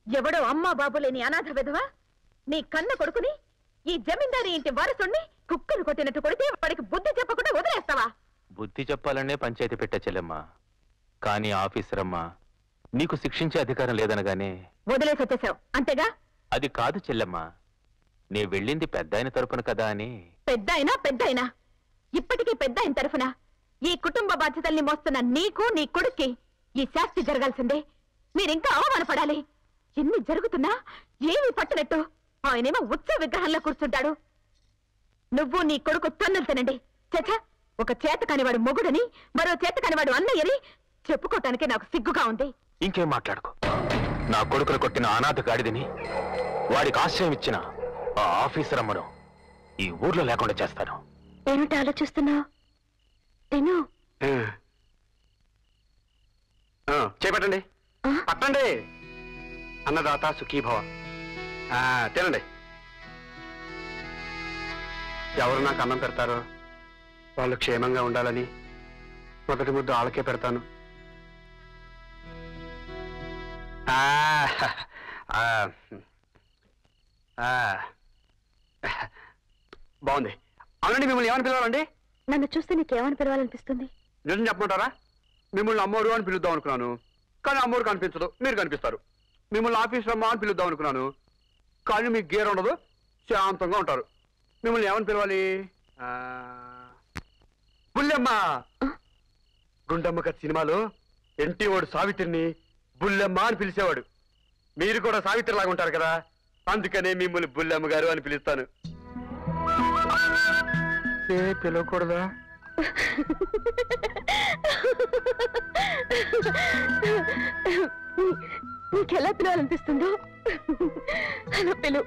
ఎవడో అమ్మా బాబు లేని అనాథ విధవా నీ కన్న కొడుకుని ఈ జమీందారి ఇంటి వారసుణ్ణి కుక్కలు కొట్టినట్టు కొడితే వాడికి బుద్ధి చెప్పకుండా వదిలేస్తావా? బుద్ధి చెప్పాలనే పంచాయతీ పెట్ట చెల్లెమ్మా, కానీ ఆఫీసర్ అమ్మా నీకు శిక్షించే అధికారం లేదనగానే వదిలేసి వచ్చేసావు అంతేగా? అది కాదు చెల్లెమ్మా, నే వెళ్ళింది పెద్ద ఆయన తరపున కదా అని. పెద్దాయినా ఇప్పటికీ పెద్ద ఆయన తరఫున ఈ కుటుంబ బాధ్యతల్ని మోస్తున్న నీకు నీ కొడుక్కి ఈ శాస్తి జరగాల్సిందే. మీరింకా అవమానపడాలి. ఎన్ని జరుగుతున్నా ఏమీ పట్టనట్టు ఆయనేమో ఉత్సవ విగ్రహంలో కూర్చుంటాడు. నువ్వు నీ కొడుకు తన్నులు తినండి. చచ్చా, ఒక చేత కానివాడు మొగుడని మరో చేత కానివాడు అన్నయ్యని చెప్పుకోవటానికి నాకు సిగ్గుగా ఉంది. ఇంకేం మాట్లాడుకో. నా కొడుకును కొట్టిన అనాథ గాడిదని వాడికి ఆశ్రయం ఇచ్చిన ఆ ఆఫీసర్ అమ్మను ఈ ఊర్లో లేకుండా చేస్తాను. ఏమిటి ఆలోచిస్తున్నావు? చేపట్టండి, పట్టండి. అన్నదాత సుఖీభవ. తినండి. ఎవరు నాకు అన్నం పెడతారో వాళ్ళు క్షేమంగా ఉండాలని మొదటి ముద్ద వాళ్ళకే పెడతాను. బాగుంది. అవునండి, మిమ్మల్ని ఏమని పిలవాలండి? నన్ను చూస్తే నీకేమని పిలవాలనిపిస్తుంది? నిజం చెప్పమంటారా? మిమ్మల్ని అమ్మోరు అని పిలుద్దాం అనుకున్నాను, కానీ అమ్మోరు కనిపించదు, మీరు కనిపిస్తారు. మిమ్మల్ని ఆఫీసర్ అమ్మ అని పిలుద్దాం అనుకున్నాను, కానీ మీకు గేర్ ఉండదు, శాంతంగా ఉంటారు. మిమ్మల్ని ఏమని పిలవాలి? బుల్లెమ్మ. గుండమ్మ కథ సినిమాలో ఎన్టీ వాడు సావిత్రిని బుల్లెమ్మ అని పిలిచేవాడు. మీరు కూడా సావిత్రి లాగా ఉంటారు కదా, అందుకనే మిమ్మల్ని బుల్లెమ్మ గారు అని పిలుస్తాను. పిలవకూడదా? నీకెలా పిలవాలనిపిస్తుందో అలా పిలువు.